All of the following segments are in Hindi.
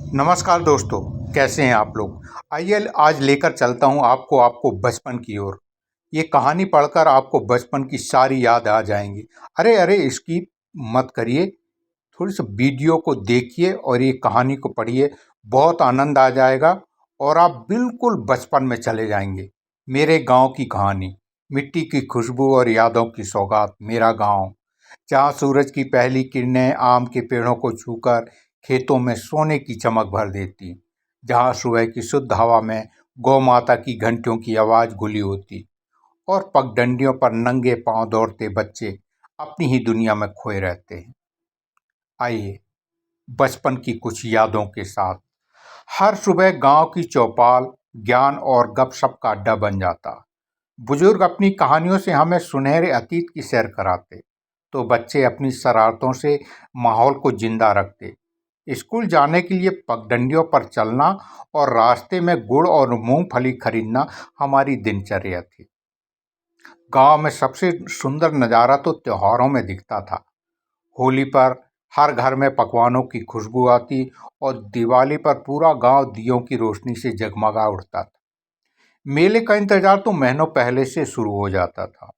नमस्कार दोस्तों, कैसे हैं आप लोग। आइए आज लेकर चलता हूं आपको बचपन की ओर। ये कहानी पढ़कर आपको बचपन की सारी याद आ जाएंगी। अरे अरे, इसकी मत करिए, थोड़ी सी वीडियो को देखिए और ये कहानी को पढ़िए। बहुत आनंद आ जाएगा और आप बिल्कुल बचपन में चले जाएंगे। मेरे गांव की कहानी, मिट्टी की खुशबू और यादों की सौगात। मेरा गांव, जहाँ सूरज की पहली किरणें आम के पेड़ों को छूकर खेतों में सोने की चमक भर देती, जहाँ सुबह की शुद्ध हवा में गौ माता की घंटियों की आवाज़ घुली होती और पगडंडियों पर नंगे पांव दौड़ते बच्चे अपनी ही दुनिया में खोए रहते हैं। आइए, बचपन की कुछ यादों के साथ। हर सुबह गांव की चौपाल ज्ञान और गपशप का अड्डा बन जाता। बुजुर्ग अपनी कहानियों से हमें सुनहरे अतीत की सैर कराते, तो बच्चे अपनी शरारतों से माहौल को जिंदा रखते। स्कूल जाने के लिए पगडंडियों पर चलना और रास्ते में गुड़ और मूंगफली खरीदना हमारी दिनचर्या थी। गांव में सबसे सुंदर नज़ारा तो त्योहारों में दिखता था। होली पर हर घर में पकवानों की खुशबू आती और दिवाली पर पूरा गांव दियों की रोशनी से जगमगा उठता था। मेले का इंतजार तो महीनों पहले से शुरू हो जाता था,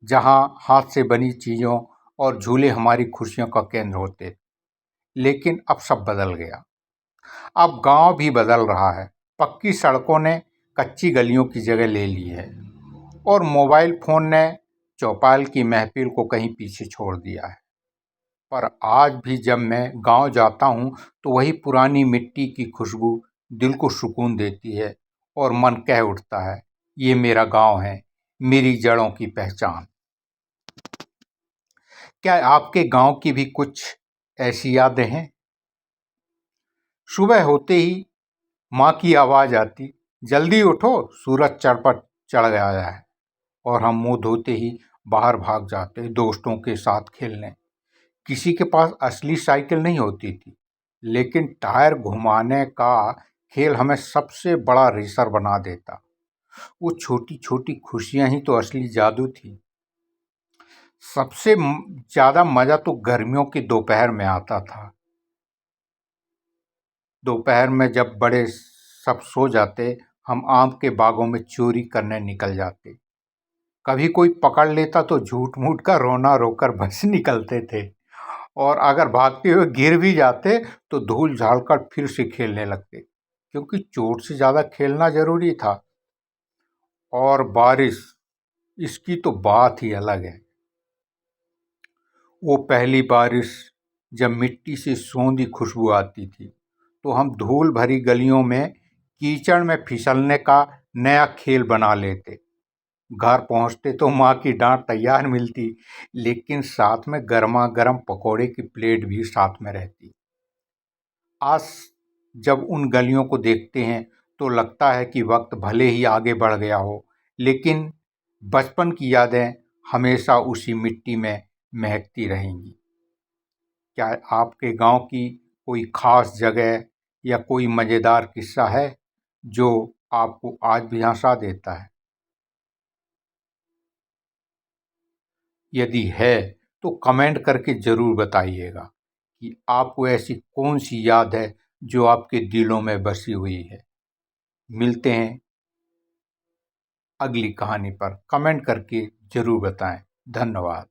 जहां हाथ से बनी चीज़ों और झूले हमारी खुशियों का केंद्र होते। लेकिन अब सब बदल गया। अब गांव भी बदल रहा है। पक्की सड़कों ने कच्ची गलियों की जगह ले ली है और मोबाइल फोन ने चौपाल की महफिल को कहीं पीछे छोड़ दिया है। पर आज भी जब मैं गांव जाता हूं, तो वही पुरानी मिट्टी की खुशबू दिल को सुकून देती है और मन कह उठता है, ये मेरा गांव है, मेरी जड़ों की पहचान। क्या आपके गांव की भी कुछ ऐसी यादें हैं? सुबह होते ही माँ की आवाज़ आती, जल्दी उठो, सूरज चढ़ गया है। और हम मुंह धोते ही बाहर भाग जाते दोस्तों के साथ खेलने। किसी के पास असली साइकिल नहीं होती थी, लेकिन टायर घुमाने का खेल हमें सबसे बड़ा रेसर बना देता। वो छोटी छोटी खुशियां ही तो असली जादू थी। सबसे ज़्यादा मज़ा तो गर्मियों की दोपहर में आता था। दोपहर में जब बड़े सब सो जाते, हम आम के बागों में चोरी करने निकल जाते। कभी कोई पकड़ लेता तो झूठ मूठ का रोना रोकर बच निकलते थे, और अगर भागते हुए गिर भी जाते तो धूल झाड़कर फिर से खेलने लगते, क्योंकि चोट से ज़्यादा खेलना जरूरी था। और बारिश, इसकी तो बात ही अलग है। वो पहली बारिश जब मिट्टी से सोंधी खुशबू आती थी, तो हम धूल भरी गलियों में कीचड़ में फिसलने का नया खेल बना लेते। घर पहुंचते तो माँ की डांट तैयार मिलती, लेकिन साथ में गर्मा गर्म पकौड़े की प्लेट भी साथ में रहती। आज जब उन गलियों को देखते हैं तो लगता है कि वक्त भले ही आगे बढ़ गया हो, लेकिन बचपन की यादें हमेशा उसी मिट्टी में महकती रहेंगी। क्या आपके गांव की कोई खास जगह या कोई मज़ेदार किस्सा है जो आपको आज भी हंसा देता है? यदि है तो कमेंट करके ज़रूर बताइएगा कि आपको ऐसी कौन सी याद है जो आपके दिलों में बसी हुई है। मिलते हैं अगली कहानी पर। कमेंट करके ज़रूर बताएं। धन्यवाद।